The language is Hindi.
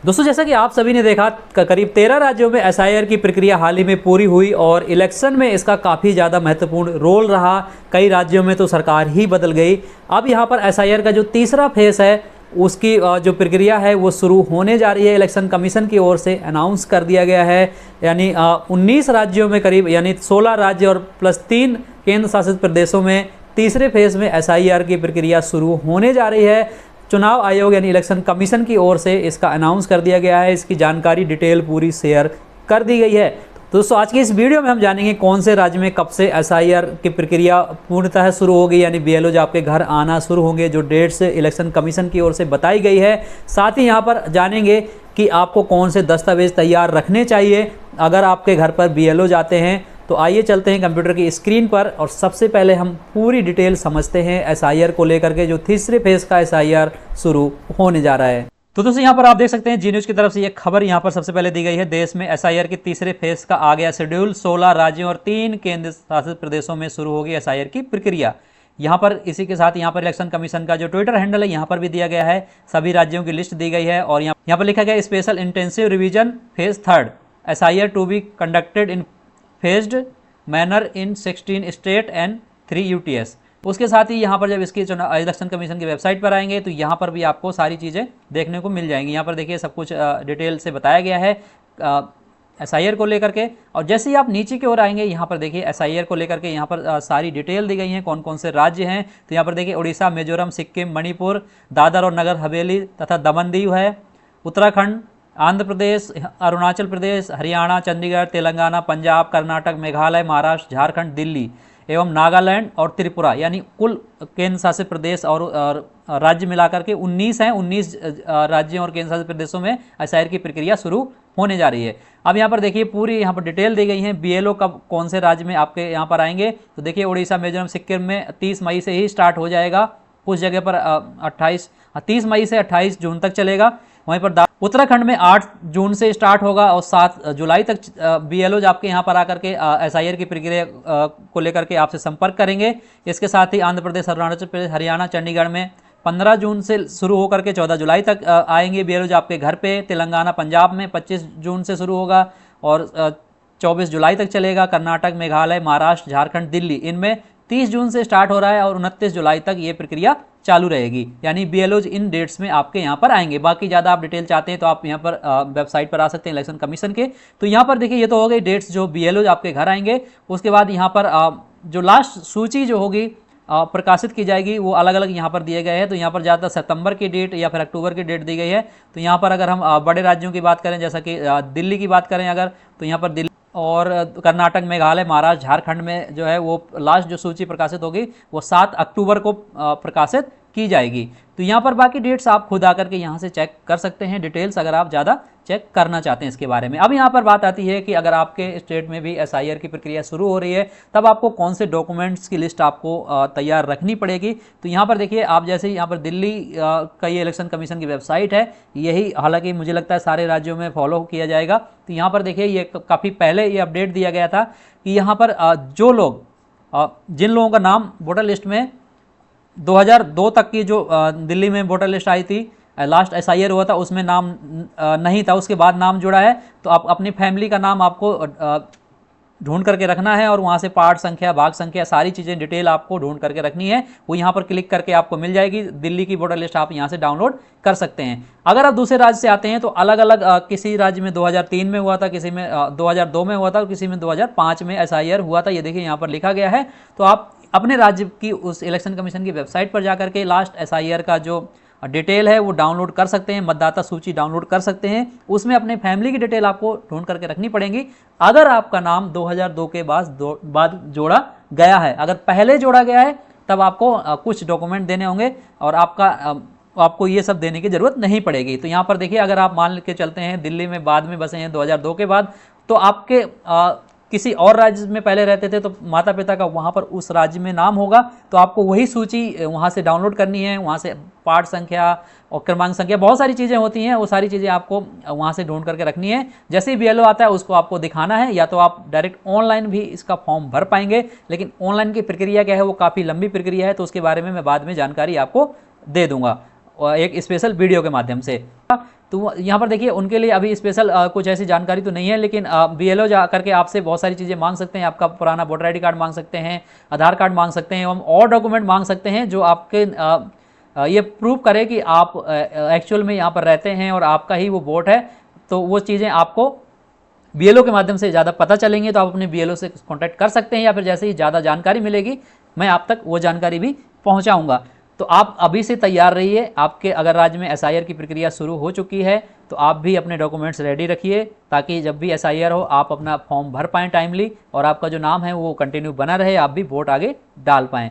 दोस्तों जैसा कि आप सभी ने देखा, करीब 13 राज्यों में एसआईआर की प्रक्रिया हाल ही में पूरी हुई और इलेक्शन में इसका काफ़ी ज़्यादा महत्वपूर्ण रोल रहा। कई राज्यों में तो सरकार ही बदल गई। अब यहाँ पर एसआईआर का जो तीसरा फेज़ है उसकी जो प्रक्रिया है वो शुरू होने जा रही है। इलेक्शन कमीशन की ओर से अनाउंस कर दिया गया है। यानी 19 राज्यों में करीब, यानी 16 राज्य और प्लस 3 केंद्र शासित प्रदेशों में तीसरे फेज़ में एसआईआर की प्रक्रिया शुरू होने जा रही है। चुनाव आयोग यानी इलेक्शन कमीशन की ओर से इसका अनाउंस कर दिया गया है। इसकी जानकारी डिटेल पूरी शेयर कर दी गई है। तो दोस्तों आज की इस वीडियो में हम जानेंगे कौन से राज्य में कब से एसआईआर की प्रक्रिया पूर्णतः शुरू होगी, यानी बीएलओ आपके घर आना शुरू होंगे, जो डेट्स इलेक्शन कमीशन की ओर से बताई गई है। साथ ही यहाँ पर जानेंगे कि आपको कौन से दस्तावेज तैयार रखने चाहिए अगर आपके घर पर बीएलओ जाते हैं। तो आइए चलते हैं कंप्यूटर की स्क्रीन पर और सबसे पहले हम पूरी डिटेल समझते हैं एसआईआर को लेकर के, जो तीसरे फेज का एसआईआर शुरू होने जा रहा है। तो दोस्तों यहाँ पर आप देख सकते हैं जी न्यूज़ की तरफ से ये खबर यहाँ पर सबसे पहले दी गई है। देश में एसआईआर के तीसरे फेज का आ गया शेड्यूल। 16 राज्यों और 3 केंद्र शासित प्रदेशों में शुरू होगी एसआईआर की प्रक्रिया। यहाँ पर इसी के साथ यहाँ पर इलेक्शन कमीशन का जो ट्विटर हैंडल है यहाँ पर भी दिया गया है। सभी राज्यों की लिस्ट दी गई है और यहाँ पर लिखा गया special intensive revision phase 3 SIR to be conducted in phased manner in 16 state and 3 UTs. उसके साथ ही यहाँ पर जब इसकी इलेक्शन कमीशन की वेबसाइट पर आएंगे तो यहाँ पर भी आपको सारी चीज़ें देखने को मिल जाएंगी। यहाँ पर देखिए सब कुछ डिटेल से बताया गया है एसआईआर को लेकर के। और जैसे ही आप नीचे की ओर आएंगे यहाँ पर देखिए एसआईआर को लेकर के यहाँ पर सारी डिटेल दी गई हैं, कौन कौन से राज्य हैं। तो यहाँ पर देखिए उड़ीसा, मिजोरम, सिक्किम, मणिपुर, दादर और नगर हवेली तथा दमन दीव है, उत्तराखंड, आंध्र प्रदेश, अरुणाचल प्रदेश, हरियाणा, चंडीगढ़, तेलंगाना, पंजाब, कर्नाटक, मेघालय, महाराष्ट्र, झारखंड, दिल्ली एवं नागालैंड और त्रिपुरा, यानी कुल केंद्र शासित प्रदेश और राज्य मिलाकर के 19 हैं। 19 राज्यों और केंद्र शासित प्रदेशों में एसआईआर की प्रक्रिया शुरू होने जा रही है। अब यहाँ पर देखिए पूरी यहाँ पर डिटेल दी गई है बीएलओ कब कौन से राज्य में आपके यहाँ पर आएंगे। तो देखिए उड़ीसा, मिजोरम, सिक्किम में 30 मई से ही स्टार्ट हो जाएगा। कुछ जगह पर 30 मई से 28 जून तक चलेगा। वहीं पर उत्तराखंड में 8 जून से स्टार्ट होगा और 7 जुलाई तक बीएलओ आपके यहाँ पर आकर के एसआईआर की प्रक्रिया को लेकर के आपसे संपर्क करेंगे। इसके साथ ही आंध्र प्रदेश, अरुणाचल प्रदेश, हरियाणा, चंडीगढ़ में 15 जून से शुरू होकर के 14 जुलाई तक आएंगे बीएलओ आपके घर पे। तेलंगाना, पंजाब में 25 जून से शुरू होगा और 24 जुलाई तक चलेगा। कर्नाटक, मेघालय, महाराष्ट्र, झारखंड, दिल्ली इनमें 30 जून से स्टार्ट हो रहा है और 29 जुलाई तक ये प्रक्रिया चालू रहेगी। यानी बीएलओज इन डेट्स में आपके यहाँ पर आएंगे। बाकी ज़्यादा आप डिटेल चाहते हैं तो आप यहाँ पर वेबसाइट पर आ सकते हैं इलेक्शन कमीशन के। तो यहाँ पर देखिए ये तो हो गई डेट्स जो बीएलओज आपके घर आएंगे। उसके बाद यहाँ पर जो लास्ट सूची जो होगी प्रकाशित की जाएगी वो अलग अलग यहाँ पर दिए गए हैं। तो यहाँ पर ज़्यादातर सितंबर की डेट या फिर अक्टूबर की डेट दी गई है। तो यहाँ पर अगर हम बड़े राज्यों की बात करें, जैसा कि दिल्ली की बात करें अगर, तो यहाँ पर दिल्ली और कर्नाटक, मेघालय, महाराष्ट्र, झारखंड में जो है वो लास्ट जो सूची प्रकाशित होगी वो 7 अक्टूबर को प्रकाशित की जाएगी। तो यहाँ पर बाकी डेट्स आप खुद आकर के यहाँ से चेक कर सकते हैं, डिटेल्स अगर आप ज़्यादा चेक करना चाहते हैं इसके बारे में। अब यहाँ पर बात आती है कि अगर आपके स्टेट में भी एसआईआर की प्रक्रिया शुरू हो रही है तब आपको कौन से डॉक्यूमेंट्स की लिस्ट आपको तैयार रखनी पड़ेगी। तो यहाँ पर देखिए आप जैसे ही यहाँ पर दिल्ली का ये इलेक्शन कमीशन की वेबसाइट है, यही हालांकि मुझे लगता है सारे राज्यों में फॉलो किया जाएगा। तो यहाँ पर देखिए ये काफ़ी पहले ये अपडेट दिया गया था कि यहाँ पर जो लोग जिन लोगों का नाम वोटर लिस्ट में 2002 तक की जो दिल्ली में वोटर लिस्ट आई थी, लास्ट एसआईआर हुआ था उसमें नाम नहीं था, उसके बाद नाम जुड़ा है। तो आप अपनी फैमिली का नाम आपको ढूंढ करके रखना है और वहाँ से पार्ट संख्या, भाग संख्या, सारी चीज़ें डिटेल आपको ढूंढ करके रखनी है। वो यहाँ पर क्लिक करके आपको मिल जाएगी। दिल्ली की वोटर लिस्ट आप यहाँ से डाउनलोड कर सकते हैं। अगर आप दूसरे राज्य से आते हैं तो अलग अलग किसी राज्य में 2003 में हुआ था, किसी में 2002 में हुआ था और किसी में 2005 में एसआईआर हुआ था। ये देखिए यहाँ पर लिखा गया है। तो आप अपने राज्य की उस इलेक्शन कमीशन की वेबसाइट पर जाकर के लास्ट एसआईआर का जो डिटेल है वो डाउनलोड कर सकते हैं, मतदाता सूची डाउनलोड कर सकते हैं। उसमें अपने फैमिली की डिटेल आपको ढूंढ करके रखनी पड़ेगी। अगर आपका नाम 2002 के बाद जोड़ा गया है, अगर पहले जोड़ा गया है तब आपको कुछ डॉक्यूमेंट देने होंगे और आपको ये सब देने की जरूरत नहीं पड़ेगी। तो यहाँ पर देखिए अगर आप मान के चलते हैं दिल्ली में बाद में बसे हैं 2002 के बाद, तो आपके किसी और राज्य में पहले रहते थे तो माता पिता का वहाँ पर उस राज्य में नाम होगा। तो आपको वही सूची वहाँ से डाउनलोड करनी है। वहाँ से पार्ट संख्या और क्रमांक संख्या, बहुत सारी चीज़ें होती हैं, वो सारी चीज़ें आपको वहाँ से ढूंढ करके रखनी है। जैसे ही बीएलओ आता है उसको आपको दिखाना है, या तो आप डायरेक्ट ऑनलाइन भी इसका फॉर्म भर पाएंगे। लेकिन ऑनलाइन की प्रक्रिया क्या है, वो काफ़ी लंबी प्रक्रिया है, तो उसके बारे में मैं बाद में जानकारी आपको दे दूँगा एक स्पेशल वीडियो के माध्यम से। तो यहाँ पर देखिए उनके लिए अभी स्पेशल कुछ ऐसी जानकारी तो नहीं है, लेकिन BLO जा करके आपसे बहुत सारी चीज़ें मांग सकते हैं। आपका पुराना वोटर ID कार्ड मांग सकते हैं, आधार कार्ड मांग सकते हैं, एवं और डॉक्यूमेंट मांग सकते हैं जो आपके ये प्रूव करे कि आप एक्चुअल में यहाँ पर रहते हैं और आपका ही वो वोट है। तो वो चीज़ें आपको BLO के माध्यम से ज़्यादा पता चलेंगे, तो आप अपने BLO से कॉन्टैक्ट कर सकते हैं, या फिर जैसे ही ज़्यादा जानकारी मिलेगी मैं आप तक वो जानकारी भी पहुँचाऊँगा। तो आप अभी से तैयार रहिए। आपके अगर राज्य में SIR की प्रक्रिया शुरू हो चुकी है तो आप भी अपने डॉक्यूमेंट्स रेडी रखिए, ताकि जब भी SIR हो आप अपना फॉर्म भर पाएँ टाइमली, और आपका जो नाम है वो कंटिन्यू बना रहे, आप भी वोट आगे डाल पाएँ।